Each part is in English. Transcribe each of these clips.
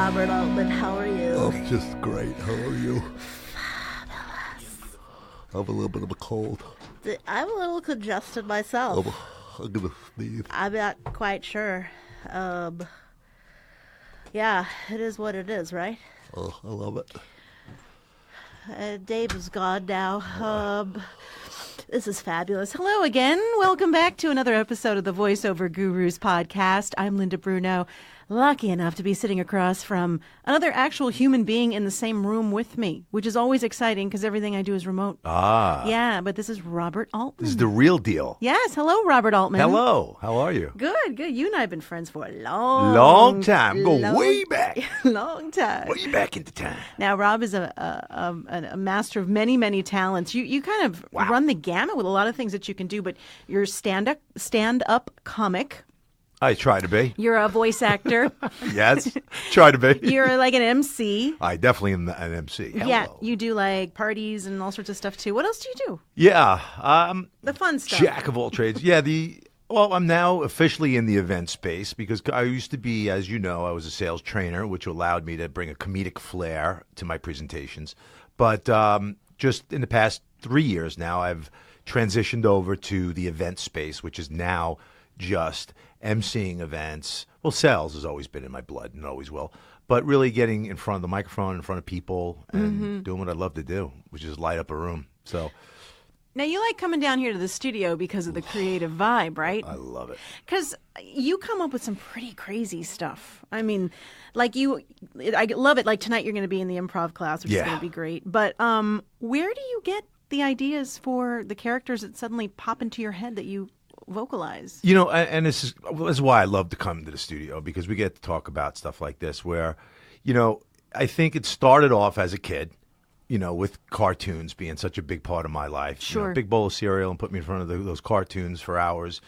Robert Altmann. How are you? I'm just great. How are you? I have a little bit of a cold. I'm a little congested myself. I'm going to sneeze. I'm not quite sure. Yeah, it is what it is, right? Oh, I love it. Dave is gone now. This is fabulous. Hello again. Welcome back to another episode of the Voiceover Gurus podcast. I'm Linda Bruno, lucky enough to be sitting across from another actual human being in the same room with me, which is always exciting because everything I do is remote. Ah. Yeah, but this is Robert Altmann. This is the real deal. Yes. Hello, Robert Altmann. Hello. How are you? Good, good. You and I have been friends for a long time. Go way back. Long time. Way back into time. Now, Rob is a master of many, many talents. You kind of run the gamut with a lot of things that you can do, but you're a stand-up comic. I try to be. You're a voice actor. Yes, try to be. You're like an MC. I definitely am an MC. Hello. Yeah, you do like parties and all sorts of stuff too. What else do you do? Yeah. The fun stuff. Jack of all trades. Yeah, Well, I'm now officially in the event space because I used to be, as you know, I was a sales trainer, which allowed me to bring a comedic flair to my presentations. But just in the past 3 years now, I've transitioned over to the event space, which is now just emceeing events. Well, sales has always been in my blood and always will. But really getting in front of the microphone, in front of people, and doing what I love to do, which is light up a room. So... Now, you like coming down here to the studio because of the creative vibe, right? I love it. Because you come up with some pretty crazy stuff. I mean, like I love it. Like tonight you're going to be in the improv class, which is going to be great. But where do you get the ideas for the characters that suddenly pop into your head that you vocalize? You know, and this is why I love to come to the studio, because we get to talk about stuff like this where, you know, I think it started off as a kid. You know, with cartoons being such a big part of my life. Sure. You know, big bowl of cereal and put me in front of those cartoons for hours.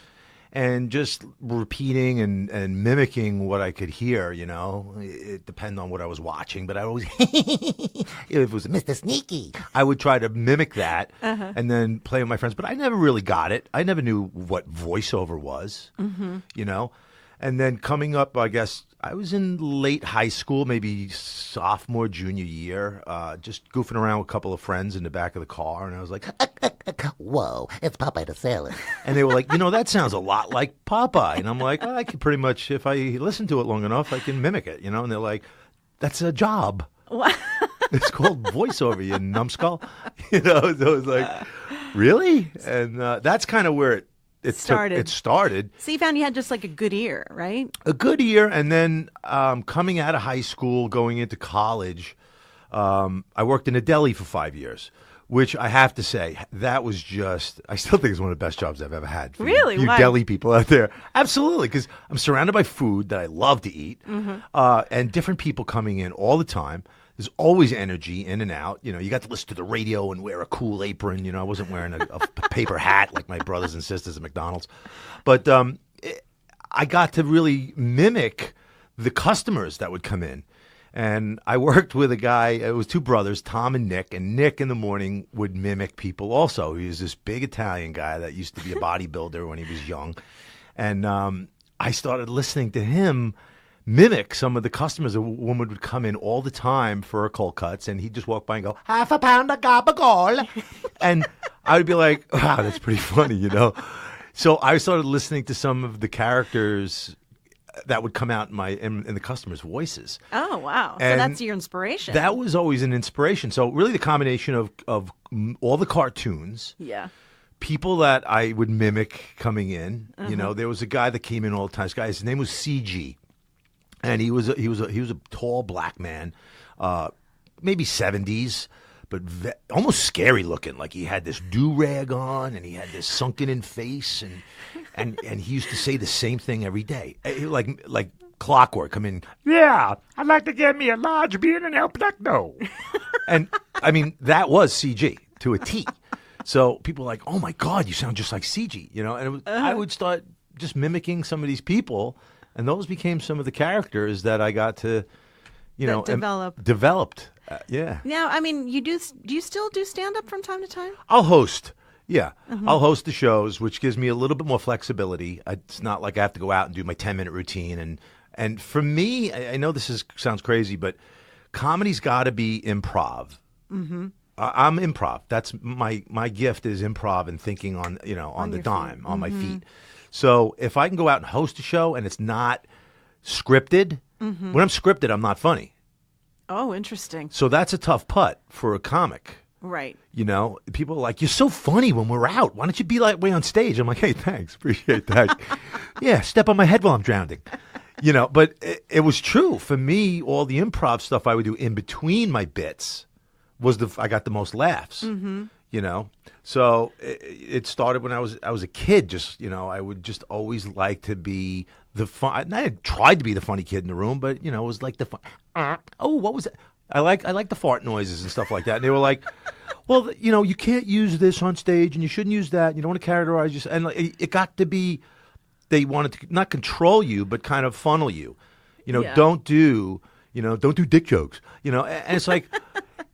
And just repeating and mimicking what I could hear, you know. It depended on what I was watching. But I always, if it was Mr. Sneaky, I would try to mimic that and then play with my friends. But I never really got it. I never knew what voiceover was, you know. And then coming up, I guess, I was in late high school, maybe sophomore, junior year, just goofing around with a couple of friends in the back of the car. And I was like, whoa, it's Popeye the Sailor. And they were like, you know, that sounds a lot like Popeye. And I'm like, I could pretty much, if I listen to it long enough, I can mimic it, you know. And they're like, that's a job. What? It's called voiceover, you numbskull. You know, so it was like, really? And that's kind of where it started. So you found you had just like a good ear, right? A good ear, and then coming out of high school, going into college, I worked in a deli for 5 years, which I have to say, that was just, I still think it's one of the best jobs I've ever had. For really? You Why? deli people out there. Absolutely, because I'm surrounded by food that I love to eat, and different people coming in all the time. There's always energy in and out. You know, you got to listen to the radio and wear a cool apron. You know, I wasn't wearing a paper hat like my brothers and sisters at McDonald's. But I got to really mimic the customers that would come in. And I worked with a guy, it was two brothers, Tom and Nick. And Nick in the morning would mimic people also. He was this big Italian guy that used to be a bodybuilder when he was young. And I started listening to him mimic some of the customers. A woman would come in all the time for her cold cuts, and he'd just walk by and go, half a pound of gabagool. And I would be like, wow, that's pretty funny, you know. So I started listening to some of the characters that would come out in the customers' voices. Oh, wow. And so that's your inspiration. That was always an inspiration. So really the combination of all the cartoons. Yeah. People that I would mimic coming in. You know, there was a guy that came in all the time. This guy, his name was CG. And he was a tall black man, maybe 70s, but almost scary looking. Like he had this do-rag on, and he had this sunken-in face, and he used to say the same thing every day, like clockwork. Come in, yeah, I'd like to get me a large beer and El Producto. And I mean, that was CG to a T. So people were like, oh my God, you sound just like CG, you know. And I would start just mimicking some of these people. And those became some of the characters that I got to, you know, developed. Yeah. Now, I mean, do you still do stand-up from time to time? I'll host. Yeah. I'll host the shows, which gives me a little bit more flexibility. It's not like I have to go out and do my 10-minute routine and And for me, I know sounds crazy, but comedy's got to be improv. Mm-hmm. I'm improv. That's my gift is improv and thinking on the dime, on my feet. So if I can go out and host a show and it's not scripted, when I'm scripted, I'm not funny. Oh, interesting. So that's a tough putt for a comic. Right. People are like, you're so funny when we're out. Why don't you be that way on stage? I'm like, hey, thanks. Appreciate that. Yeah, step on my head while I'm drowning. But it was true. For me, all the improv stuff I would do in between my bits I got the most laughs. So it started when I was a kid. Just I would just always like to be the fun. I tried to be the funny kid in the room, but it was like the fun. Oh, what was that? I like the fart noises and stuff like that. And they were like, well, you can't use this on stage, and you shouldn't use that. You don't want to characterize yourself. And it got to be, they wanted to not control you, but kind of funnel you. Don't do dick jokes. And it's like.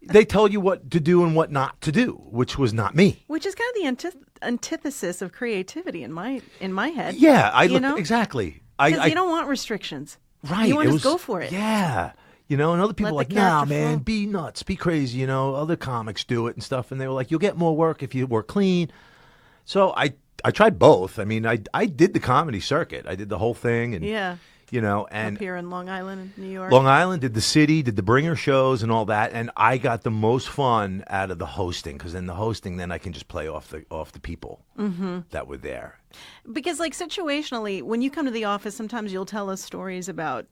They tell you what to do and what not to do, which was not me. Which is kind of the antithesis of creativity in my head. Yeah, exactly. Because you don't want restrictions. Right. You want to just go for it. Yeah. And other people are like, nah, man, be nuts, be crazy. Other comics do it and stuff. And they were like, you'll get more work if you work clean. So I tried both. I mean, I did the comedy circuit. I did the whole thing. And, yeah. And up here in Long Island, New York. Long Island, did the city, did the bringer shows and all that, and I got the most fun out of the hosting because in the hosting, then I can just play off the people that were there. Because situationally, when you come to the office, sometimes you'll tell us stories about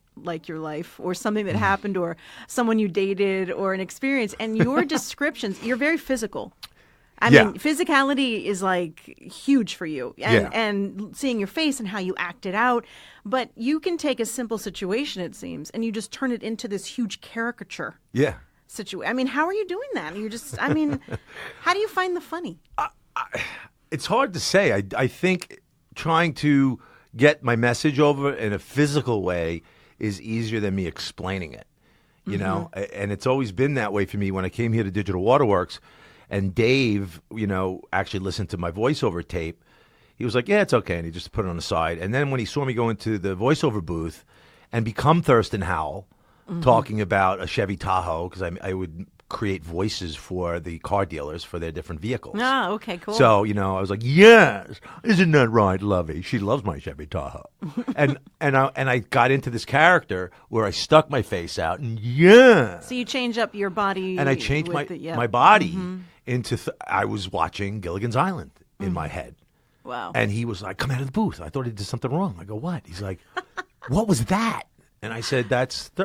your life or something that happened or someone you dated or an experience, and your descriptions, you're very physical. I mean, physicality is huge for you and seeing your face and how you act it out. But you can take a simple situation, it seems, and you just turn it into this huge caricature. Yeah. I mean, how are you doing that? You're just, how do you find the funny? It's hard to say. I think trying to get my message over in a physical way is easier than me explaining it, and it's always been that way for me when I came here to Digital Waterworks. And Dave, actually listened to my voiceover tape. He was like, yeah, it's okay. And he just put it on the side. And then when he saw me go into the voiceover booth and become Thurston Howell, talking about a Chevy Tahoe, because I would create voices for the car dealers for their different vehicles. Oh, okay, cool. So, I was like, yes, isn't that right, Lovey? She loves my Chevy Tahoe. and I got into this character where I stuck my face out and So you change up your body. And I changed my body into, I was watching Gilligan's Island in my head. Wow. And he was like, come out of the booth. I thought he did something wrong. I go, what? He's like, what was that? And I said,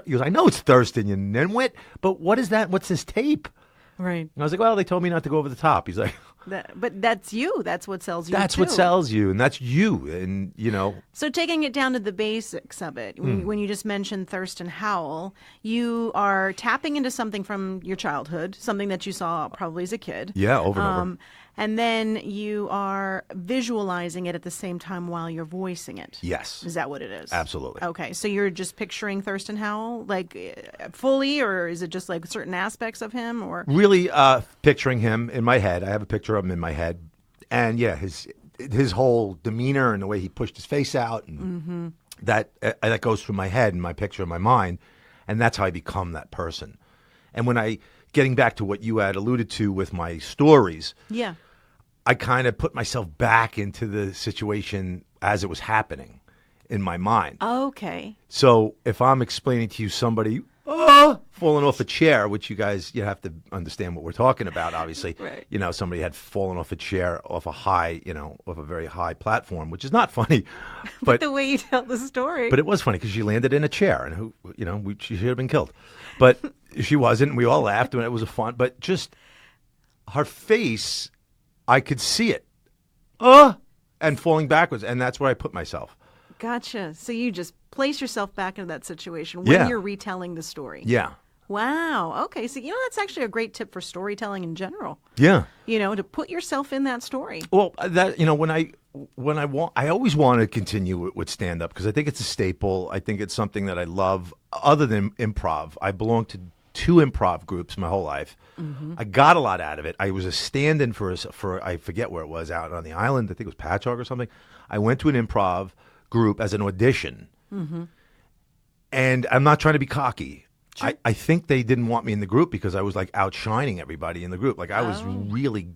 he goes, I know it's Thurston, you nitwit, but what is that? What's this tape? Right. And I was like, well, they told me not to go over the top. He's like, but that's you. That's what sells you. That's what sells you, and that's you. And, So taking it down to the basics of it, when you just mentioned Thurston Howell, you are tapping into something from your childhood, something that you saw probably as a kid. Yeah, over and over. And then you are visualizing it at the same time while you're voicing it. Yes. Is that what it is? Absolutely. Okay. So you're just picturing Thurston Howell, fully, or is it just certain aspects of him? Or really picturing him in my head. I have a picture of him in my head. And, yeah, his whole demeanor and the way he pushed his face out, and that goes through my head and my picture in my mind. And that's how I become that person. And getting back to what you had alluded to with my stories. Yeah. I kind of put myself back into the situation as it was happening in my mind. Okay. So if I'm explaining to you somebody falling off a chair, which you have to understand what we're talking about, obviously. Right. Somebody had fallen off a chair off a very high platform, which is not funny. But the way you tell the story. But it was funny because she landed in a chair and she should have been killed. But she wasn't. We all laughed and it was fun. But just her face, I could see it. And falling backwards. And that's where I put myself. Gotcha. So you just place yourself back into that situation when you're retelling the story. Yeah. Wow. Okay. So, that's actually a great tip for storytelling in general. Yeah. To put yourself in that story. Well, I always want to continue with stand-up because I think it's a staple. I think it's something that I love other than improv. I belong to 2 improv groups my whole life. I got a lot out of it. I was a stand-in for I forget where it was, out on the island. I think it was Patchogue or something. I went to an improv group as an audition. And I'm not trying to be cocky. I think they didn't want me in the group because I was like outshining everybody in the group. Like I was really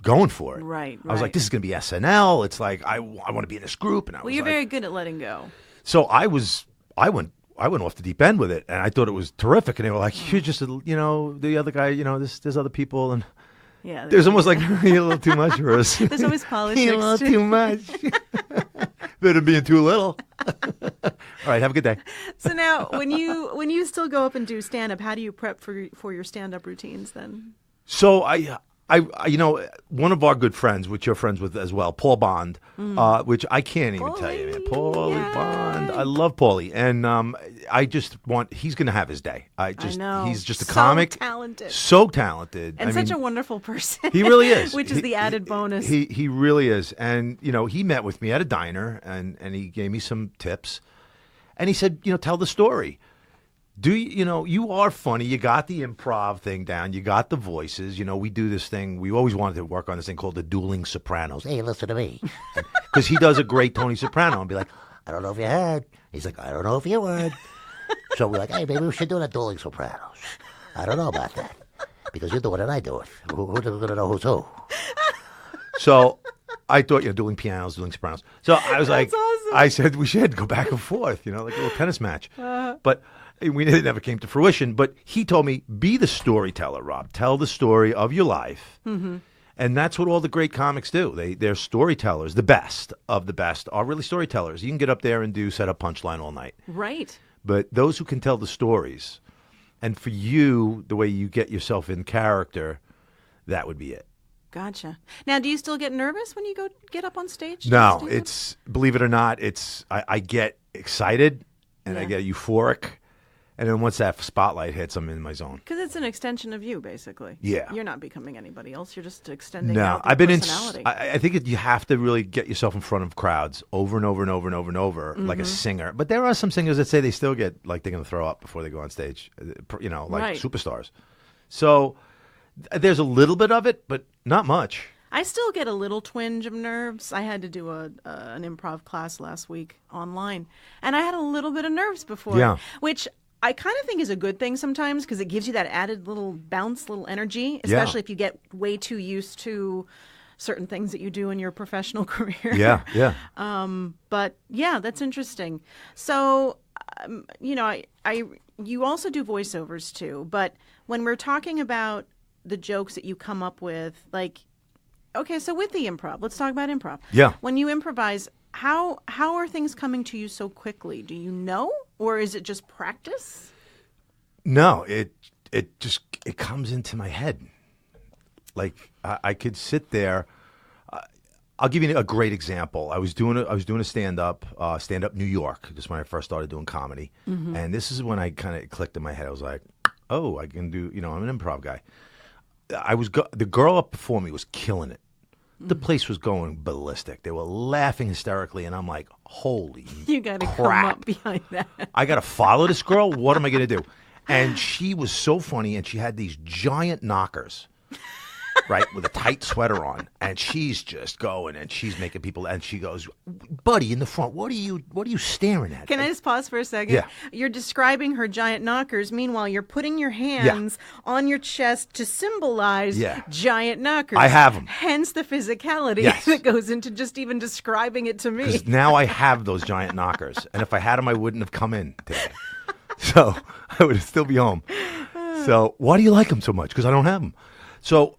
going for it. Right. I was like, this is going to be SNL. It's like I want to be in this group. And you're very good at letting go. So I went off the deep end with it, and I thought it was terrific. And they were like, "You're just, the other guy. There's other people, and there's almost like a little too much for us. There's always politics. A little too much. Better being too little. All right, have a good day." So now, when you still go up and do stand up, how do you prep for your stand up routines then? So I one of our good friends, which you're friends with as well, Paul Bond, which I can't even tell you, man. Paulie Bond. I love Paulie. And I just he's going to have his day. I know. He's just a comic. So talented. And such a wonderful person. He really is. Which is the added bonus. He really is. And, he met with me at a diner and he gave me some tips. And he said, tell the story. You are funny. You got the improv thing down. You got the voices. We do this thing. We always wanted to work on this thing called the dueling sopranos. Hey, listen to me. Because he does a great Tony Soprano. And be like, I don't know if you heard. He's like, I don't know if you heard. So we're like, hey, maybe we should do the dueling sopranos. I don't know about that. Because you do it and I do it. Who's going to know who's who? So I thought, dueling pianos, dueling sopranos. So I was like, awesome. I said we should go back and forth, like a little tennis match. But it never came to fruition. But he told me, be the storyteller, Rob. Tell the story of your life. Mm-hmm. And that's what all the great comics do. They're storytellers. The best of the best are really storytellers. You can get up there and do set up punchline all night. Right. But those who can tell the stories, and for you, the way you get yourself in character, that would be it. Gotcha. Now, do you still get nervous when you get up on stage? No, believe it or not, I get excited and I get euphoric. And then once that spotlight hits, I'm in my zone. Because it's an extension of you, basically. Yeah. You're not becoming anybody else. You're just extending No, out your I've been personality. I think you have to really get yourself in front of crowds over and over and over and over and over, like a singer. But there are some singers that say they still get like they're going to throw up before they go on stage, like superstars. So there's a little bit of it, but not much. I still get a little twinge of nerves. I had to do an improv class last week online, and I had a little bit of nerves before, which I kind of think is a good thing sometimes because it gives you that added little bounce, little energy, especially if you get way too used to certain things that you do in your professional career. Yeah. But yeah, that's interesting. So, you also do voiceovers too, but when we're talking about the jokes that you come up with, okay, so with the improv, let's talk about improv. Yeah. When you improvise, how are things coming to you so quickly? Do you know? Or is it just practice? No, it comes into my head. Like I could sit there. I'll give you a great example. I was doing a stand up New York. Just when I first started doing comedy, and this is when I kind of clicked in my head. I was like, oh, I can do. I'm an improv guy. The girl up before me was killing it. The place was going ballistic. They were laughing hysterically, and I'm like, holy You got to come up behind that. I got to follow this girl? What am I going to do? And she was so funny, and she had these giant knockers, right, with a tight sweater on, and she's just going, and she's making people, and she goes, buddy, in the front, what are you staring at? Can I just pause for a second? Yeah. You're describing her giant knockers. Meanwhile, you're putting your hands on your chest to symbolize giant knockers. I have them. Hence the physicality that goes into just even describing it to me. Because now I have those giant knockers, and if I had them, I wouldn't have come in today. So I would still be home. So why do you like them so much? Because I don't have them. So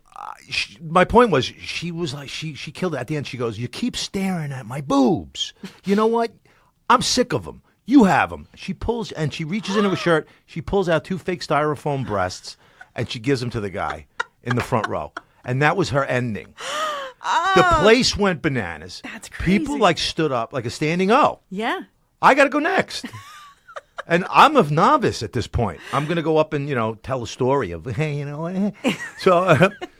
my point was, she was like, she killed it. At the end, she goes, you keep staring at my boobs. You know what? I'm sick of them. You have them. She pulls, and she reaches into a shirt. She pulls out 2 fake styrofoam breasts, and she gives them to the guy in the front row. And that was her ending. The place went bananas. That's crazy. People stood up like a standing O. Yeah. I got to go next. And I'm a novice at this point. I'm going to go up and, tell a story of, hey,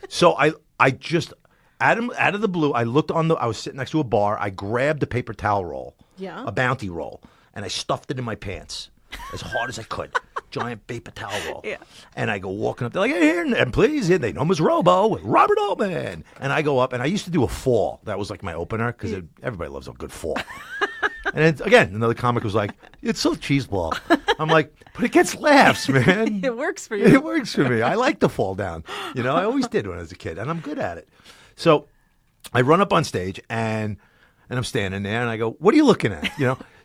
So I just, out of the blue, I was sitting next to a bar. I grabbed a paper towel roll, a Bounty roll, and I stuffed it in my pants as hard as I could. Giant paper towel roll. Yeah. And I go walking up. They're like, hey, here, and please, they know him as Robo, Robert Altmann. And I go up, and I used to do a fall. That was like my opener, because everybody loves a good fall. And then, again, another comic was like, it's so cheeseball. I'm like, but it gets laughs, man. It works for you. It works for me. I like to fall down. I always did when I was a kid, and I'm good at it. So I run up on stage, and I'm standing there, and I go, what are you looking at?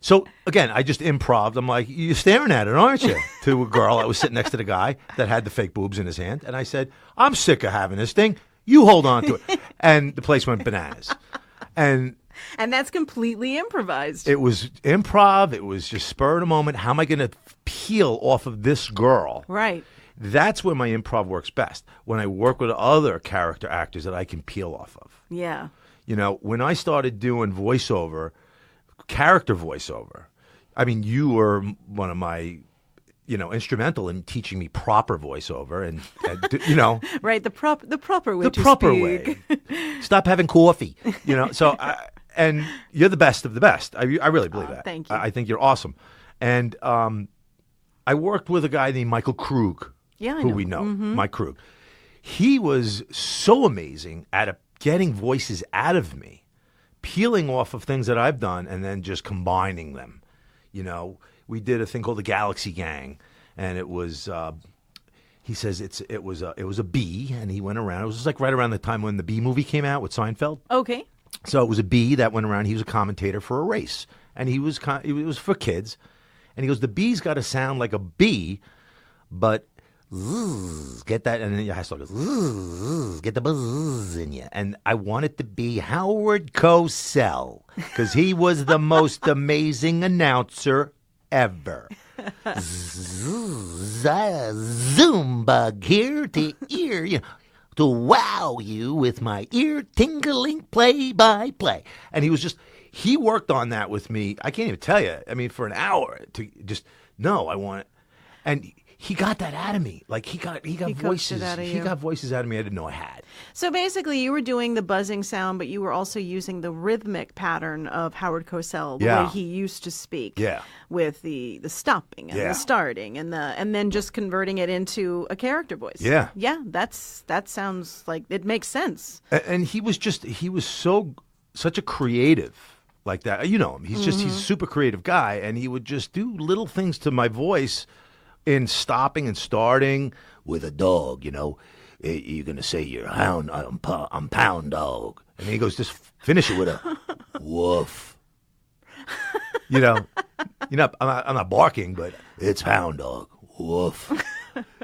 So, again, I just improv'd. I'm like, you're staring at it, aren't you? To a girl that was sitting next to the guy that had the fake boobs in his hand. And I said, I'm sick of having this thing. You hold on to it. And the place went bananas. And that's completely improvised. it was improv. It was just spur of the moment. How am I going to peel off of this girl? Right. That's where my improv works best. When I work with other character actors that I can peel off of. Yeah. When I started doing voiceover, character voiceover, I mean, you were one of my, instrumental in teaching me proper voiceover and Right, the proper way the to proper speak. way. Stop having coffee, So, and you're the best of the best. I really believe that. Thank you. I think you're awesome. And I worked with a guy named Michael Krug, who we know, Mike Krug. He was so amazing at getting voices out of me, peeling off of things that I've done and then just combining them. We did a thing called the Galaxy Gang, and it was he says it was a bee, and he went around. It was just like right around the time when the Bee movie came out with Seinfeld. Okay. So it was a bee that went around. He was a commentator for a race, and it was for kids. And he goes, the bee's got to sound like a bee, but get that, and then your hustle goes, get the buzz in you. And I want it to be Howard Cosell, because he was the most amazing announcer ever. Zoom bug here to ear, to wow you with my ear tingling play-by-play. And he worked on that with me. I can't even tell you. I mean, for an hour to just, no, I want it. And he got that out of me. Like he got voices. He got voices out of me I didn't know I had. So basically, you were doing the buzzing sound, but you were also using the rhythmic pattern of Howard Cosell, the way he used to speak. Yeah. With the stopping and the starting and then just converting it into a character voice. Yeah. Yeah. That sounds like it makes sense. And he was such a creative like that. You know him. He's he's a super creative guy, and he would just do little things to my voice. In stopping and starting with a dog, you're gonna say you're hound. I'm pound dog, and then he goes, just finish it with a woof. I'm not barking, but it's hound dog, woof.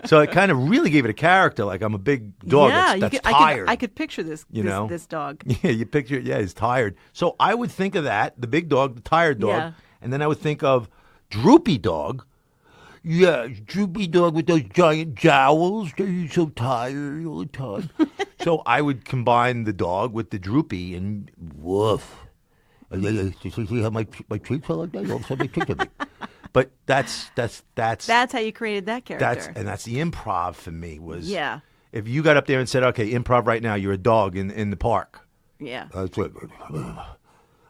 So it kind of really gave it a character, like I'm a big dog that's tired. I could picture this dog. Yeah, you picture it. Yeah, he's tired. So I would think of that, the big dog, the tired dog, and then I would think of droopy dog. Yeah, droopy dog with those giant jowls. He's so tired all the time. So I would combine the dog with the droopy and woof. See how my cheeks are like that? All of a sudden my cheeks are big. But that's how you created that character. That's the improv for me was. Yeah. If you got up there and said, okay, improv right now, you're a dog in the park. Yeah.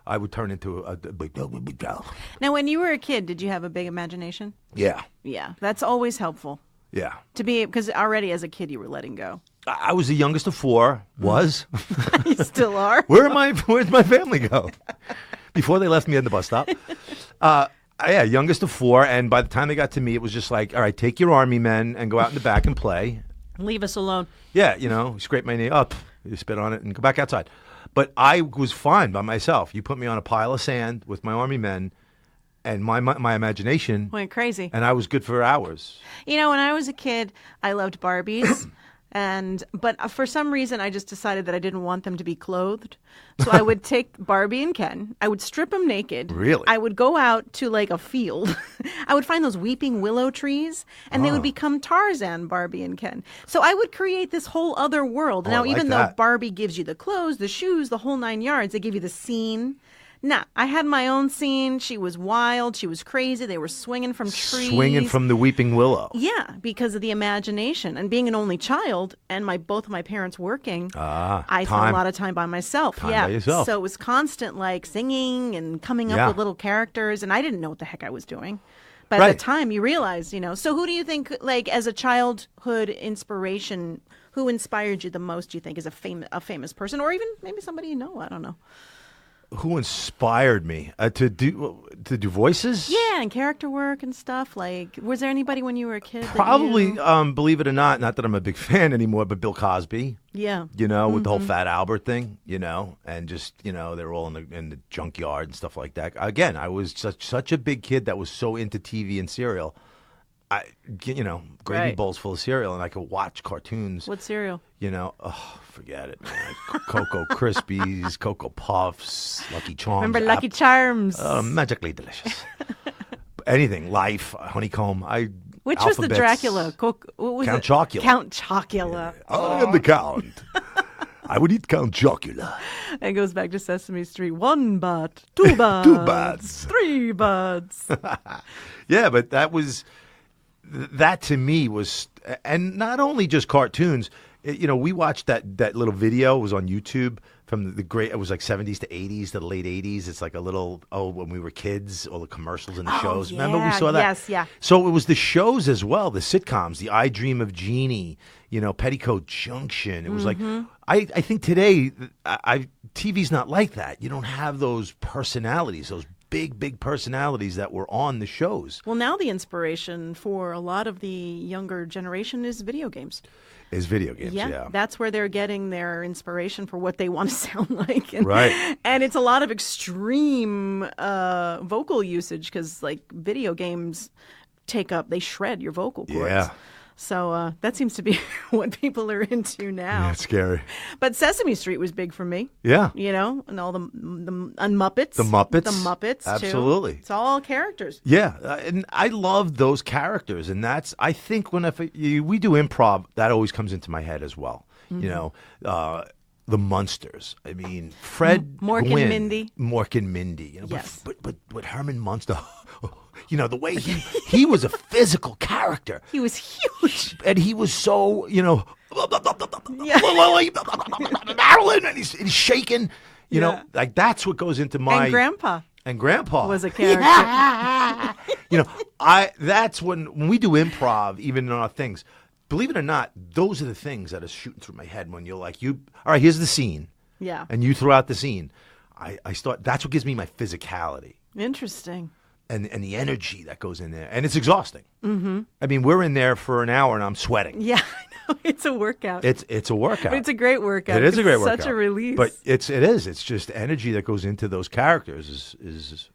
I would turn into a big dog with big jowls. Now, when you were a kid, did you have a big imagination? Yeah. Yeah, that's always helpful. Yeah. Because already as a kid you were letting go. I was the youngest of four. Was. You still are. Where'd my family go? Before they left me at the bus stop. Youngest of four, and by the time they got to me, it was just like, all right, take your army men and go out in the back and play. Leave us alone. Yeah, scrape my knee up, you spit on it, and go back outside. But I was fine by myself. You put me on a pile of sand with my army men, and my imagination went crazy. And I was good for hours. When I was a kid, I loved Barbies. But for some reason, I just decided that I didn't want them to be clothed. So I would take Barbie and Ken. I would strip them naked. Really? I would go out to like a field. I would find those weeping willow trees, and they would become Tarzan, Barbie and Ken. So I would create this whole other world. Now, even though Barbie gives you the clothes, the shoes, the whole 9 yards, they give you the scene. Nah, I had my own scene. She was wild. She was crazy. They were swinging from trees. Swinging from the weeping willow. Yeah, because of the imagination. And being an only child and both of my parents working, I spent a lot of time by myself. By yourself. So it was constant singing and coming up with little characters. And I didn't know what the heck I was doing. But at the time, you realize, So who do you think, as a childhood inspiration, who inspired you the most, do you think, is a famous person? Or even maybe somebody you know? I don't know. Who inspired me to do voices? Yeah, and character work and stuff. Like, was there anybody when you were a kid? Probably, That you... believe it or not that I'm a big fan anymore, but Bill Cosby. Yeah. You know, with the whole Fat Albert thing, you know, and just, you know, they were all in the junkyard and stuff like that. Again, I was such a big kid that was so into TV and cereal. Gravy Right. bowls full of cereal, and I could watch cartoons. What cereal? You know, forget it, man. Cocoa Krispies, Cocoa Puffs, Lucky Charms. Remember Lucky Charms? Magically delicious. Anything, Life, Honeycomb. Which was the Alphabets. Dracula? What was Count it? Chocula. Count Chocula. I am the Count. I would eat Count Chocula. It goes back to Sesame Street. 1 baht, 2 bahts, 2 bahts. 3 bahts. Yeah, but that to me was, and not only just cartoons. You know, we watched that little video. It was on YouTube from the great. It was like 70s to 80s to the late 80s. It's like a little when we were kids, all the commercials and the shows. Yeah. Remember we saw that? Yes, yeah. So it was the shows as well, the sitcoms, the I Dream of Jeannie, you know, Petticoat Junction. It was like I think today TV's not like that. You don't have those personalities, those big personalities that were on the shows. Well, now the inspiration for a lot of the younger generation is video games. Is video games, yeah. That's where they're getting their inspiration for what they want to sound like. And, Right. And it's a lot of extreme vocal usage because, like, video games they shred your vocal cords. Yeah. So that seems to be what people are into now. Yeah, it's scary. But Sesame Street was big for me. Yeah. You know, and all the Muppets. The Muppets. The Muppets, too. Absolutely. It's all characters. Yeah, and I love those characters, and I think we do improv, that always comes into my head as well. You know, the Munsters. I mean, Fred Mork Gwynn, and Mindy. Mork and Mindy. You know, Yes. but Herman Munster, you know, the way he was a physical character. He was huge. And he was so, you know, Yeah. Marilyn, and he's shaking. You know, Yeah. like that's what goes into my... And Grandpa was a character. You know, that's when we do improv, even in our things. Believe it or not, those are the things that are shooting through my head when you're like, all right, here's the scene. Yeah. And you throw out the scene. I start, that's what gives me my physicality. Interesting. And the energy that goes in there. And it's exhausting. Mm-hmm. I mean, we're in there for an hour and I'm sweating. Yeah, I know. It's a workout. It's a workout. But it's a great workout. It is a great workout. Such a release. But it is. It's just energy that goes into those characters. There's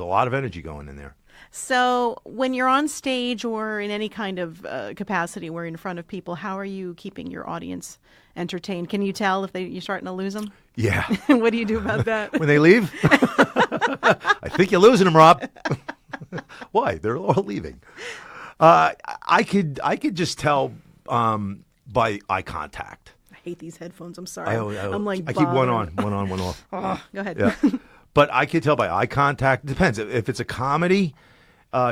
a lot of energy going in there. So when you're on stage or in any kind of capacity where you're in front of people, how are you keeping your audience entertained? Can you tell if you're starting to lose them? Yeah. What do you do about that? When they leave? I think you're losing them, Rob. Why? They're all leaving. I could just tell by eye contact. I hate these headphones. I'm sorry. I'm like I keep one bothered. on, one off. Oh, go ahead. Yeah. But I could tell by eye contact. It depends. If it's a comedy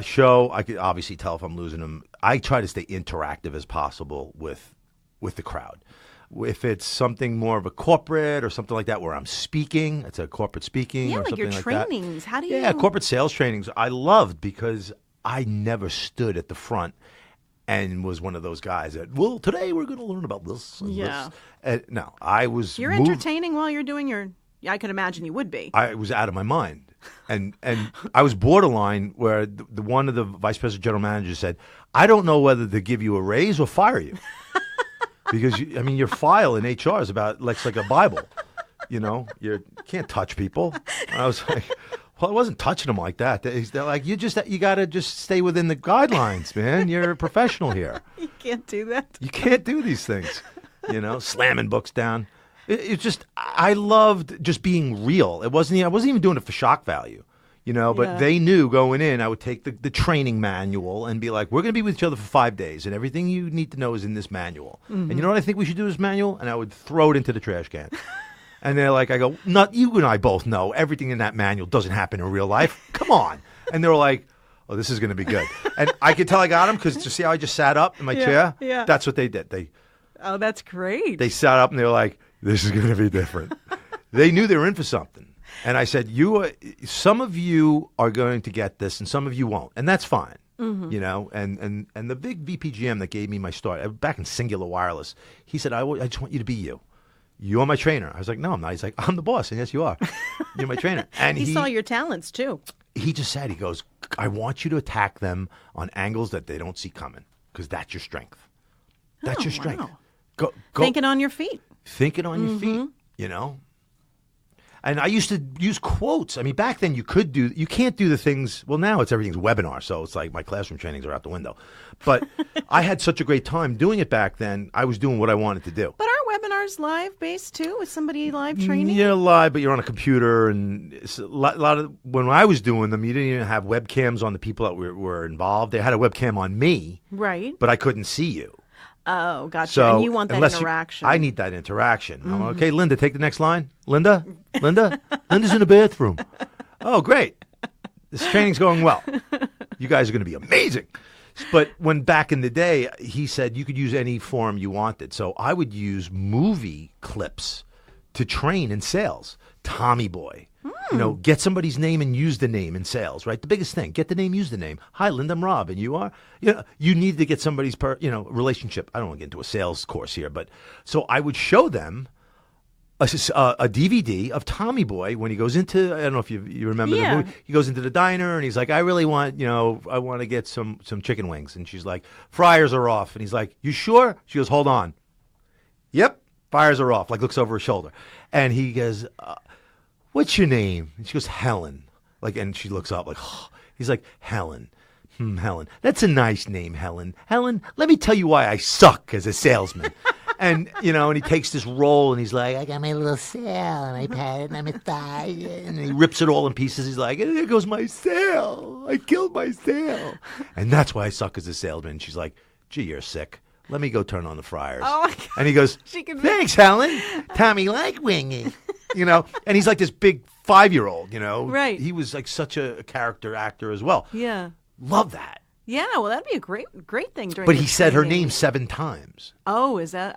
show, I could obviously tell if I'm losing them. I try to stay interactive as possible with the crowd. If it's something more of a corporate or something like that where I'm speaking, it's a corporate speaking Yeah, or like something your like trainings. that. How do you? Yeah, corporate sales trainings. I loved because I never stood at the front and was one of those guys that, well, today we're going to learn about this. And Yeah. this. No, I was. You're entertaining while you're doing your. I could imagine you would be. I was out of my mind, and I was borderline where the one of the vice president general managers said, "I don't know whether to give you a raise or fire you." Because, your file in HR is like a Bible. You know, you can't touch people. And I was like, well, I wasn't touching them like that. They're like, you got to just stay within the guidelines, man. You're a professional here. You can't do that. You can't do these things, slamming books down. It's just, I loved just being real. I wasn't even doing it for shock value. But Yeah. they knew going in, I would take the training manual and be like, we're going to be with each other for 5 days, and everything you need to know is in this manual. Mm-hmm. And you know what I think we should do with this manual? And I would throw it into the trash can. And they're like, I go, not you and I both know everything in that manual doesn't happen in real life. Come on. And they were like, oh, this is going to be good. And I could tell I got them because to see how I just sat up in my chair? Yeah. That's what they did. Oh, that's great. They sat up and they were like, this is going to be different. They knew they were in for something. And I said, some of you are going to get this and some of you won't. And that's fine. Mm-hmm. And the big VPGM that gave me my start, back in Singular Wireless, he said, I just want you to be you. you're my trainer. I was like, no, I'm not. He's like, I'm the boss. And yes, you are. You're my trainer. And He saw your talents too. he just said, he goes, I want you to attack them on angles that they don't see coming because that's your strength. That's your strength. Wow. Go. Thinking on your feet. Thinking on your feet, you know? And I used to use quotes. I mean, back then you can't do the things, well, now everything's webinar, so it's like my classroom trainings are out the window. But I had such a great time doing it back then, I was doing what I wanted to do. But are webinars live based too? Is somebody live training? You're live, but you're on a computer, and it's a lot of, when I was doing them, you didn't even have webcams on the people that were involved. They had a webcam on me, Right. but I couldn't see you. Oh, gotcha. So And you want that interaction. I need that interaction. I'm okay, Linda, take the next line. Linda's in the bathroom. Oh, great. This training's going well. You guys are going to be amazing. But when back in the day, he said you could use any form you wanted. So I would use movie clips to train in sales. Tommy Boy. You know, get somebody's name and use the name in sales, right? The biggest thing, get the name, use the name. Hi, Linda, I'm Rob, and you are? You know, you need to get somebody's, relationship. I don't want to get into a sales course here, but so I would show them a DVD of Tommy Boy when he goes into, I don't know if you remember the movie, he goes into the diner and he's like, I really want, I want to get some chicken wings. And she's like, fryers are off. And he's like, you sure? She goes, hold on. Yep, fryers are off. Like looks over his shoulder. And he goes, what's your name? And she goes, Helen. And she looks up like, oh. He's like, Helen. Helen. That's a nice name, Helen. Helen, let me tell you why I suck as a salesman. And, and he takes this roll and he's like, I got my little sale and I pat it and I'm a thigh. And he rips it all in pieces. He's like, there goes my sale. I killed my sale. And that's why I suck as a salesman. And she's like, gee, you're sick. Let me go turn on the fryers. Oh my God. And he goes, thanks, Helen. Tommy like winging. And he's like this big 5-year-old, Right. He was like such a character actor as well. Yeah. Love that. Yeah, well, that'd be a great thing during. But he said her name 7 times. Oh, is that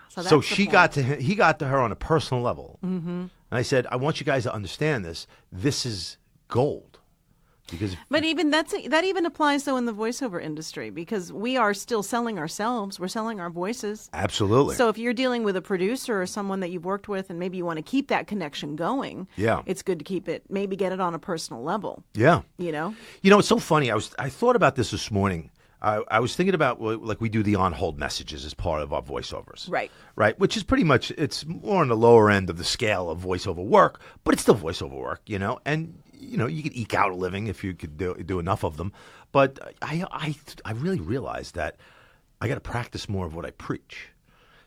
So she got to him. He got to her on a personal level. Mm-hmm. And I said, I want you guys to understand this. This is gold. But even that even applies though in the voiceover industry because we are still selling ourselves. We're selling our voices. Absolutely. So if you're dealing with a producer or someone that you've worked with and maybe you want to keep that connection going, it's good to keep it, maybe get it on a personal level. Yeah. It's so funny. I thought about this morning. I was thinking about like we do the on-hold messages as part of our voiceovers. Right. Which is pretty much, it's more on the lower end of the scale of voiceover work, but it's still voiceover work, and you could eke out a living if you could do enough of them. But I really realized that I got to practice more of what I preach.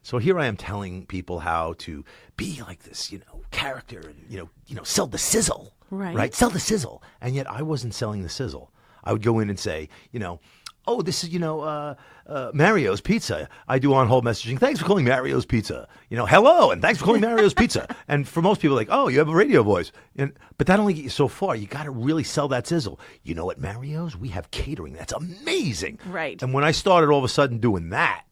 So here I am telling people how to be like this, character and, sell the sizzle. Right. Sell the sizzle. And yet I wasn't selling the sizzle. I would go in and say, oh, this is, Mario's Pizza. I do on-hold messaging. Thanks for calling Mario's Pizza. Hello, and thanks for calling Mario's Pizza. And for most people, like, oh, you have a radio voice. But that only gets you so far. You got to really sell that sizzle. You know what, Mario's? We have catering. That's amazing. Right. And when I started all of a sudden doing that,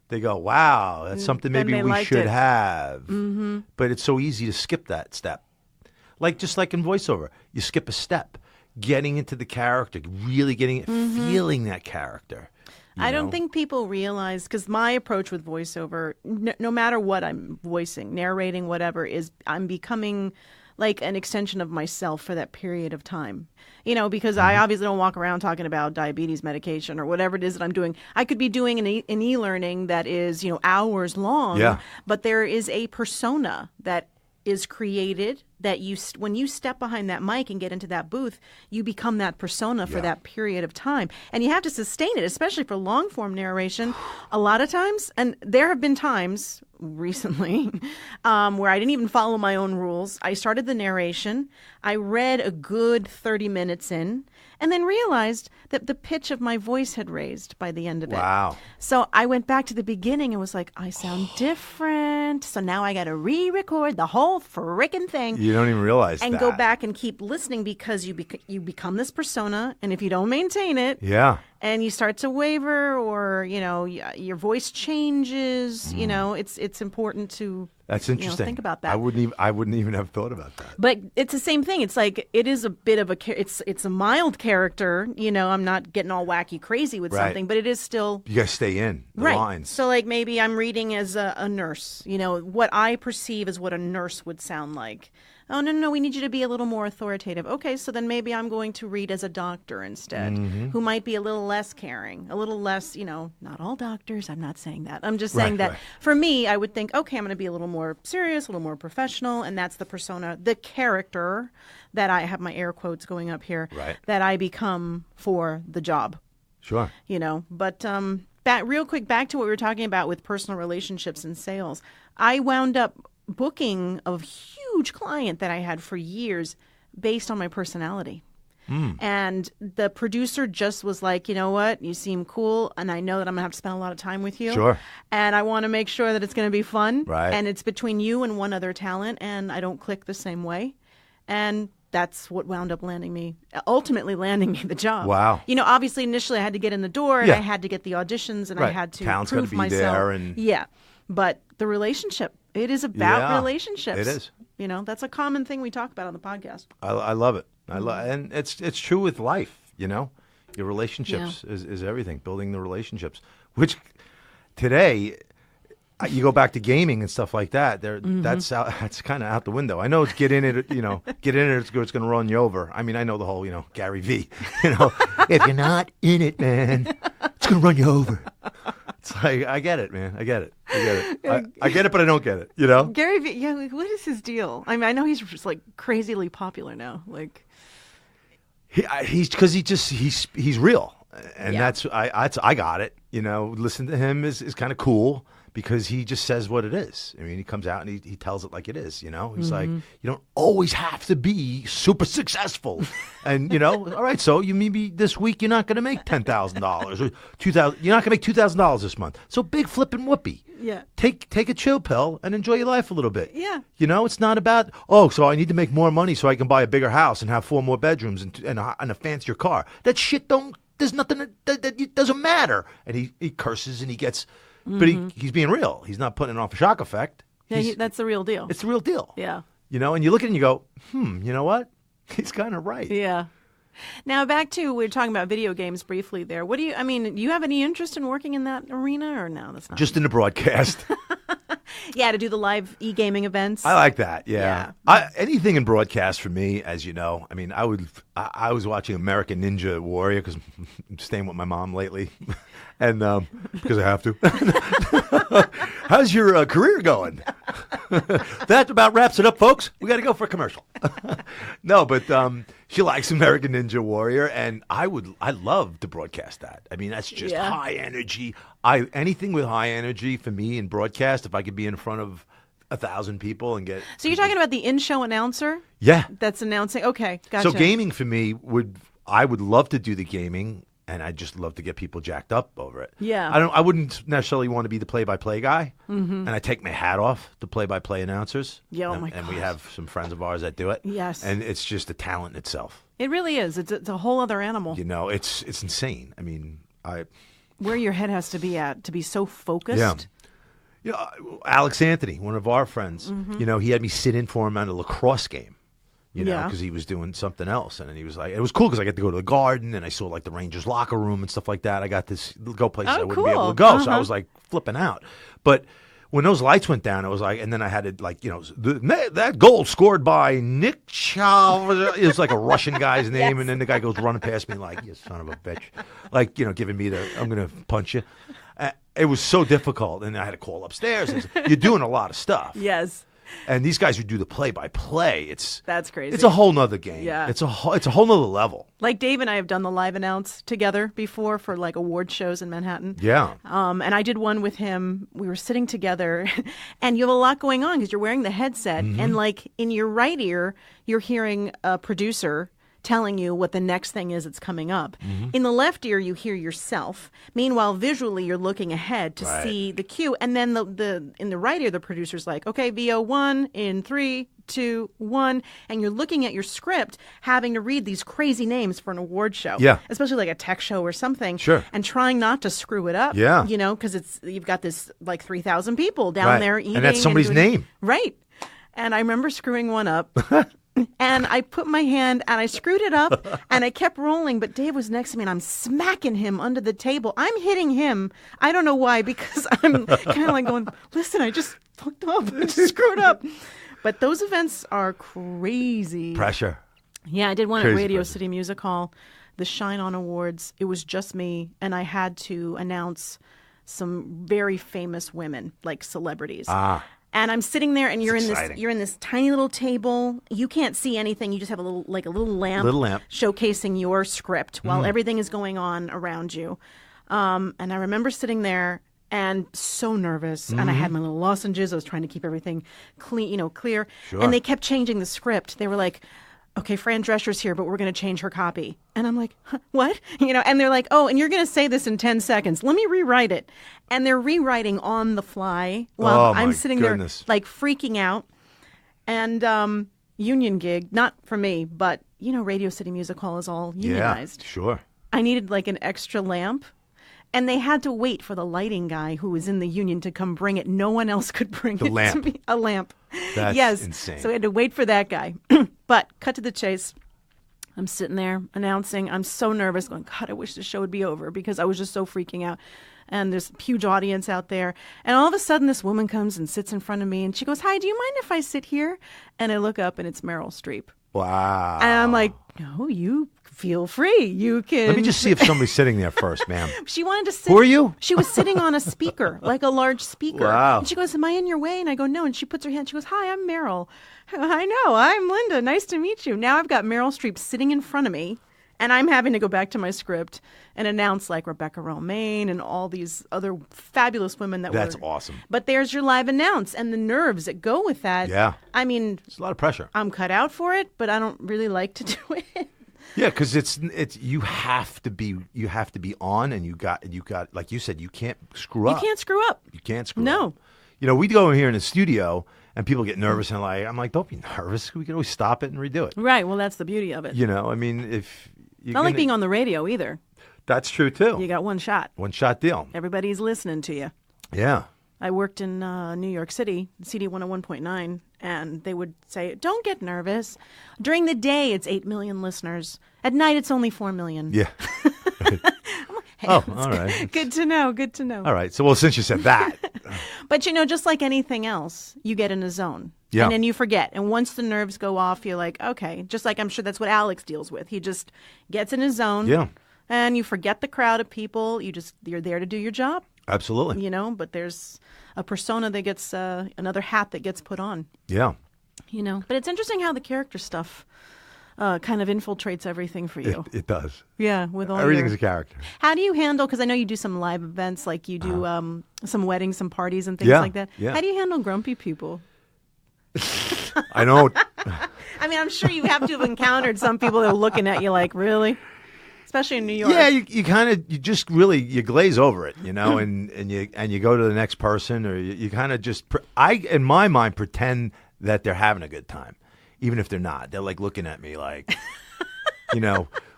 they go, wow, that's something maybe we should have. Mm-hmm. But it's so easy to skip that step. Just like in voiceover, you skip a step. Getting into the character, really getting it, feeling that character. I don't think people realize, because my approach with voiceover, no matter what I'm voicing, narrating, whatever, is I'm becoming like an extension of myself for that period of time. Because I obviously don't walk around talking about diabetes medication or whatever it is that I'm doing. I could be doing an e-learning that is, hours long, but there is a persona that is created that when you step behind that mic and get into that booth, you become that persona for that period of time. And you have to sustain it, especially for long form narration. A lot of times, and there have been times recently where I didn't even follow my own rules. I started the narration. I read a good 30 minutes in and then realized that the pitch of my voice had raised by the end of it. Wow. So I went back to the beginning and was like, I sound different. So now I got to re-record the whole frickin' thing. You don't even realize go back and keep listening because you become this persona. And if you don't maintain it, and you start to waver, or your voice changes. It's important to. That's interesting. Think about that. I wouldn't even have thought about that. But it's the same thing. It's like it is a bit of it's a mild character. I'm not getting all wacky crazy with something, but it is still. You guys stay in the lines. So like maybe I'm reading as a nurse. What I perceive as what a nurse would sound like. Oh, no, we need you to be a little more authoritative. Okay, so then maybe I'm going to read as a doctor instead, who might be a little less caring, a little less, not all doctors. I'm not saying that. I'm just saying that for me, I would think, okay, I'm going to be a little more serious, a little more professional, and that's the persona, the character that I have my air quotes going up here, that I become for the job. Sure. But real quick, back to what we were talking about with personal relationships and sales. I wound up booking a huge client that I had for years based on my personality. And the producer just was like, you know what? You seem cool, and I know that I'm going to have to spend a lot of time with you. Sure. And I want to make sure that it's going to be fun. Right. And it's between you and one other talent, and I don't click the same way. And that's what wound up ultimately landing me the job. Wow. Obviously, initially I had to get in the door, and I had to get the auditions, and I had to Talent's prove gotta be myself. there and... Yeah. But the relationship, it is about relationships. It is. That's a common thing we talk about on the podcast. I love it. And it's true with life. Your relationships is everything. Building the relationships, which today you go back to gaming and stuff like that. That's kind of out the window. I know it's get in it. It's going to run you over. I mean, I know the whole Gary V. If you're not in it, man, it's going to run you over. It's like, I get it, man. I get it. I get it, but I don't get it. Gary V. What is his deal? I mean, I know he's just like crazily popular now. Like, he's because he's real, and I got it. Listen to him is kind of cool. Because he just says what it is. I mean, he comes out and he tells it like it is, He's like, you don't always have to be super successful. And, all right, so maybe this week you're not going to make $10,000 or $2,000. You're not going to make $2,000 this month. So big flipping whoopee. Yeah. Take a chill pill and enjoy your life a little bit. Yeah. It's not about, so I need to make more money so I can buy a bigger house and have 4 more bedrooms and a fancier car. That shit there's nothing that doesn't matter. And he curses and he gets... But he's being real. He's not putting it off a shock effect. Yeah, that's the real deal. It's the real deal. Yeah. And you look at it and you go, you know what? He's kind of right. Yeah. Now back to, we were talking about video games briefly there. Do you have any interest in working in that arena or no? That's not. Just in the broadcast. Yeah, to do the live e-gaming events. I like that. Yeah. Anything in broadcast for me, as you know. I mean, I was watching American Ninja Warrior because I'm staying with my mom lately, and because I have to. How's your career going? That about wraps it up, folks. We got to go for a commercial. No, but she likes American Ninja Warrior, and I'd love to broadcast that. I mean, that's just high energy. Anything with high energy for me in broadcast, if I could be in front of 1,000 people and get... So you're talking about the in-show announcer? Yeah. That's announcing? Okay, gotcha. So gaming for me, I would love to do the gaming, and I'd just love to get people jacked up over it. Yeah. I wouldn't necessarily want to be the play-by-play guy, and I take my hat off to play-by-play announcers. Yeah, oh my And God. we have some friends of ours that do it. Yes. And it's just a talent in itself. It really is. It's a whole other animal. It's insane. I mean, where your head has to be at to be so focused. Yeah. Alex Anthony, one of our friends, he had me sit in for him at a lacrosse game, because he was doing something else. And then he was like, it was cool because I got to go to the Garden and I saw like the Rangers locker room and stuff like that. I got to go places I wouldn't be able to go. So I was like flipping out. But when those lights went down, it was like, and then I had to like, that goal scored by Nick Chow. It was like a Russian guy's name. And then the guy goes running past me like, you son of a bitch. Like, giving me I'm going to punch you. It was so difficult. And I had to call upstairs. You're doing a lot of stuff. Yes. And these guys who do the play-by-play, that's crazy. It's a whole nother game. Yeah. It's a whole nother level. Like Dave and I have done the live announce together before for like award shows in Manhattan. Yeah. And I did one with him. We were sitting together, and you have a lot going on because you're wearing the headset, and like in your right ear, you're hearing a producer telling you what the next thing is that's coming up. Mm-hmm. In the left ear, you hear yourself. Meanwhile, visually, you're looking ahead to see the cue. And then in the right ear, the producer's like, okay, VO1 in 3, 2, 1. And you're looking at your script, having to read these crazy names for an award show. Yeah. Especially like a tech show or something. Sure. And trying not to screw it up. Yeah. You know, because you've got this like 3,000 people down there eating. And that's somebody's name. Right. And I remember screwing one up. And I put my hand and I screwed it up and I kept rolling. But Dave was next to me and I'm smacking him under the table. I'm hitting him. I don't know why, because I'm kind of like going, listen, I just fucked up. I just screwed up. But those events are crazy. Pressure. Yeah, I did one Crazy at Radio pressure. City Music Hall, the Shine On Awards. It was just me. And I had to announce some very famous women, like celebrities. And I'm sitting there, and you're in this tiny little table. You can't see anything. You just have a little lamp, showcasing your script while everything is going on around you. And I remember sitting there and so nervous. And I had my little lozenges. I was trying to keep everything clean, clear. Sure. And they kept changing the script. They were like, okay, Fran Drescher's here, but we're going to change her copy. And I'm like, huh, what? And they're like, oh, and you're going to say this in 10 seconds. Let me rewrite it. And they're rewriting on the fly while I'm sitting there like freaking out. And union gig, not for me, but, Radio City Music Hall is all unionized. Yeah, sure. I needed like an extra lamp. And they had to wait for the lighting guy who was in the union to come bring it. No one else could bring The it lamp. to me. A lamp. That's insane. So we had to wait for that guy. But cut to the chase. I'm sitting there announcing. I'm so nervous, going, God, I wish the show would be over, because I was just so freaking out. And there's a huge audience out there. And all of a sudden, this woman comes and sits in front of me. And she goes, hi, do you mind if I sit here? And I look up, and it's Meryl Streep. Wow. And I'm like, no, you feel free. You can. Let me just see if somebody's sitting there first, ma'am. She wanted to sit. Who are you? She was sitting on a speaker, like a large speaker. Wow. And she goes, am I in your way? And I go, no. And she puts her hand. She goes, hi, I'm Meryl. I know. I'm Linda. Nice to meet you. Now I've got Meryl Streep sitting in front of me. And I'm having to go back to my script and announce like Rebecca Romaine and all these other fabulous women That's awesome. But there's your live announce and the nerves that go with that. Yeah. I mean, It's a lot of pressure. I'm cut out for it, but I don't really like to do it. Yeah, because it's you have to be on, and you got like you said, you can't screw up. You can't screw up. You can't screw No. up. We go in here in the studio and people get nervous and I'm like, don't be nervous. We can always stop it and redo it. Right. Well, that's the beauty of it. I mean, if you're Not like being on the radio either. That's true too. You got one shot. One shot deal. Everybody's listening to you. Yeah. I worked in New York City, CD 101.9, and they would say, don't get nervous. During the day, it's 8 million listeners. At night, it's only 4 million. Yeah. Hey, all right. Good to know. Good to know. All right. So, since you said that. But, just like anything else, you get in a zone. Yeah. And then you forget. And once the nerves go off, you're like, okay. Just like I'm sure that's what Alex deals with. He just gets in his zone. Yeah. And you forget the crowd of people. You're there to do your job. Absolutely. But there's a persona that gets another hat that gets put on. Yeah. But it's interesting how the character stuff kind of infiltrates everything for you. It does. Yeah, with all Everything's a character. How do you handle? Because I know you do some live events, like you do some weddings, some parties, and things Yeah, like that. yeah. How do you handle grumpy people? I don't. I mean, I'm sure you have to have encountered some people that are looking at you like, really? Especially in New York. Yeah, you kind of you glaze over it, and you go to the next person, or you kind of just in my mind pretend that they're having a good time, even if they're not. They're like looking at me like,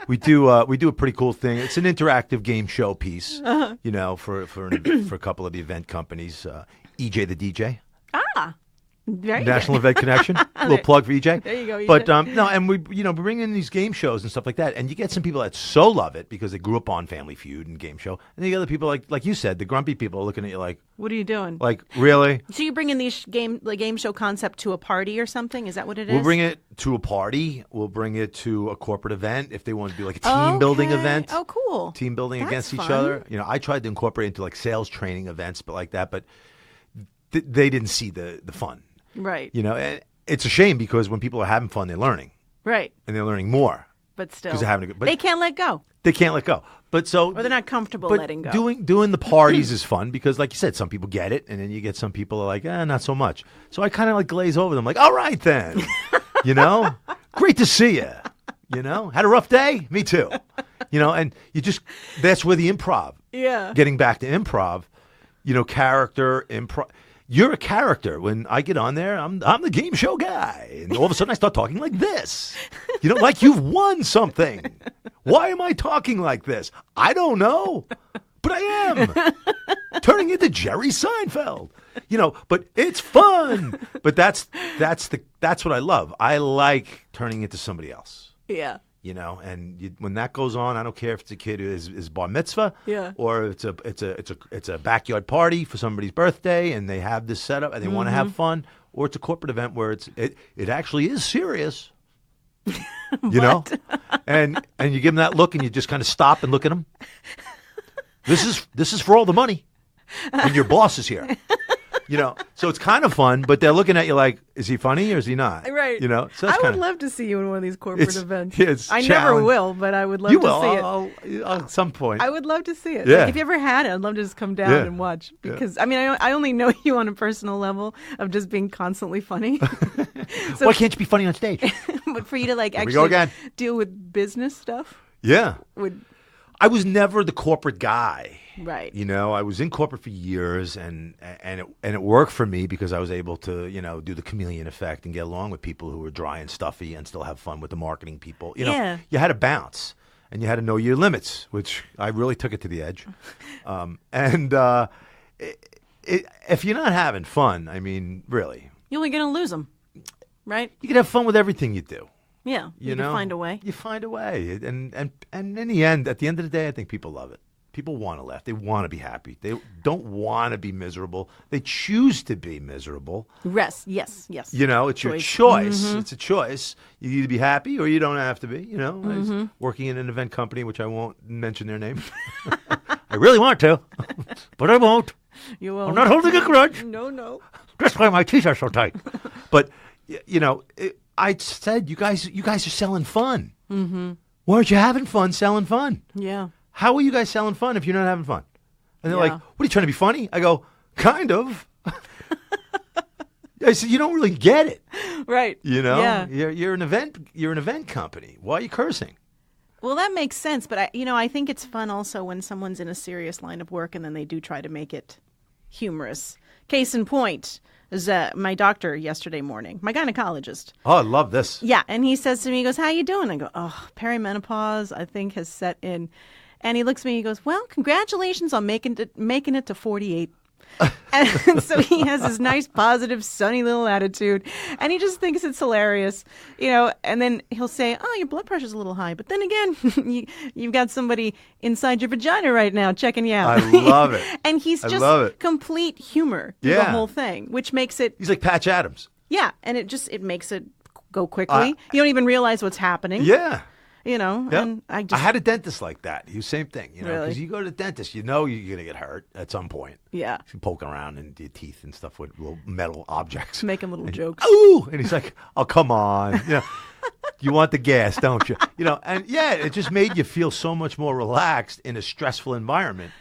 we do a pretty cool thing. It's an interactive game show piece, for a couple of the event companies. EJ the DJ. Very National good. Event Connection. A little plug for EJ. There you go, EJ. But no, and we bring in these game shows and stuff like that, and you get some people that so love it because they grew up on Family Feud and game show, and the other people like you said, the grumpy people are looking at you like, What are you doing? like really? So you bring in these game show concept to a party or something? Is that what it is? We'll bring it to a party. We'll bring it to a corporate event if they want to do like a team building event. Oh, cool. Team building That's against each fun. other. I tried to incorporate it into like sales training events, but like that, but they didn't see the fun. Right. And it's a shame because when people are having fun, they're learning. Right. And they're learning more. But still. 'Cause they're having a good- but- they can't let go. They can't let go. But Or they're not comfortable letting go. Doing the parties is fun because, like you said, some people get it, and then you get some people are like, not so much. So I kind of like glaze over them, like, all right then, great to see you. You know, had a rough day. Me too. You know, and that's where the improv. Yeah. Getting back to improv, you know, character improv. You're a character. When I get on there, I'm the game show guy, and all of a sudden I start talking like this. You know, like you've won something. Why am I talking like this? I don't know, but I am turning into Jerry Seinfeld. You know, but it's fun. But that's what I love. I like turning into somebody else. Yeah. You know, and when that goes on, I don't care if it's a kid who is bar mitzvah, yeah, or it's a backyard party for somebody's birthday, and they have this setup and they want to have fun, or it's a corporate event where it actually is serious, you know, and you give them that look, and you just kind of stop and look at them. This is for all the money, and your boss is here. You know, so it's kind of fun, but they're looking at you like, is he funny or is he not? Right. You know, so I would love to see you in one of these corporate events. It's I never will, but I would love to see it. At some point. I would love to see it. Yeah. Like, if you ever had it, I'd love to just come down and watch. Because, I mean, I only know you on a personal level of just being constantly funny. So, why can't you be funny on stage? But for you to, like, actually deal with business stuff? Yeah. I was never the corporate guy. Right. You know, I was in corporate for years, and it worked for me because I was able to, you know, do the chameleon effect and get along with people who were dry and stuffy and still have fun with the marketing people. You know, you had to bounce and you had to know your limits, which I really took it to the edge. If you're not having fun, I mean, really, you're only going to lose them, right? You can have fun with everything you do. Yeah, you know, find a way. You find a way, and in the end, at the end of the day, I think people love it. People want to laugh. They want to be happy. They don't want to be miserable. They choose to be miserable. Yes. You know, it's your choice. Mm-hmm. It's a choice. You either be happy or you don't have to be. You know, I was working in an event company, which I won't mention their name. I really want to, but I won't. You won't. I'm not holding a grudge. No. That's why my teeth are so tight. But, you know, I said, you guys are selling fun. Mm-hmm. Why aren't you having fun selling fun? Yeah. How are you guys selling fun if you're not having fun? And they're like, what are you trying to be funny? I go, kind of. I said, you don't really get it. Right. You know, yeah. you're an event company. Why are you cursing? Well, that makes sense. But I think it's fun also when someone's in a serious line of work and then they do try to make it humorous. Case in point is my doctor yesterday morning, my gynecologist. Oh, I love this. Yeah. And he says to me, he goes, how you doing? I go, perimenopause, I think, has set in. And he looks at me, he goes, well, congratulations on making it to 48. And so he has this nice, positive, sunny little attitude. And he just thinks it's hilarious, you know. And then he'll say, oh, your blood pressure's a little high. But then again, you've got somebody inside your vagina right now checking you out. I love it. And he's just complete humor through the whole thing, which makes it... He's like Patch Adams. Yeah, and it makes it go quickly. You don't even realize what's happening. Yeah. You know, yep. And I had a dentist like that. He was same thing, you know, because really? you go to the dentist, you know you're going to get hurt at some point. Yeah. You're poking around in your teeth and stuff with little metal objects. Making little jokes. Ooh! And he's like, oh, come on. You know, you want the gas, don't you? You know, and yeah, it just made you feel so much more relaxed in a stressful environment.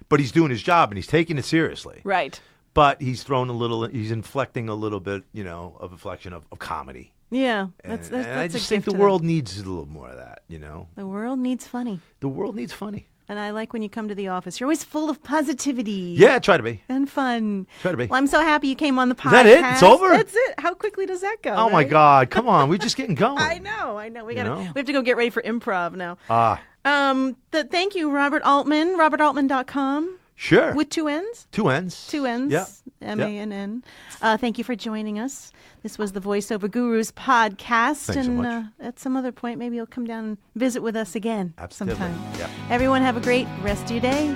But he's doing his job and he's taking it seriously. Right. But he's inflecting a little bit, you know, of inflection of comedy. Yeah, that's I just think the world needs a little more of that, you know. The world needs funny. The world needs funny. And I like when you come to the office. You're always full of positivity. Yeah, try to be. And fun. Try to be. Well, I'm so happy you came on the podcast. Is that it? It's over? That's it. How quickly does that go? Oh, my God. Come on. We're just getting going. I know. We have to go get ready for improv now. Thank you, Robert Altmann, robertaltmann.com. Sure. With two N's? Two N's. Two N's. Yeah. M-A-N-N. Thank you for joining us. This was the Voiceover Gurus podcast. Thanks so much. At some other point, maybe you'll come down and visit with us again. Absolutely. Sometime. Yep. Everyone have a great rest of your day.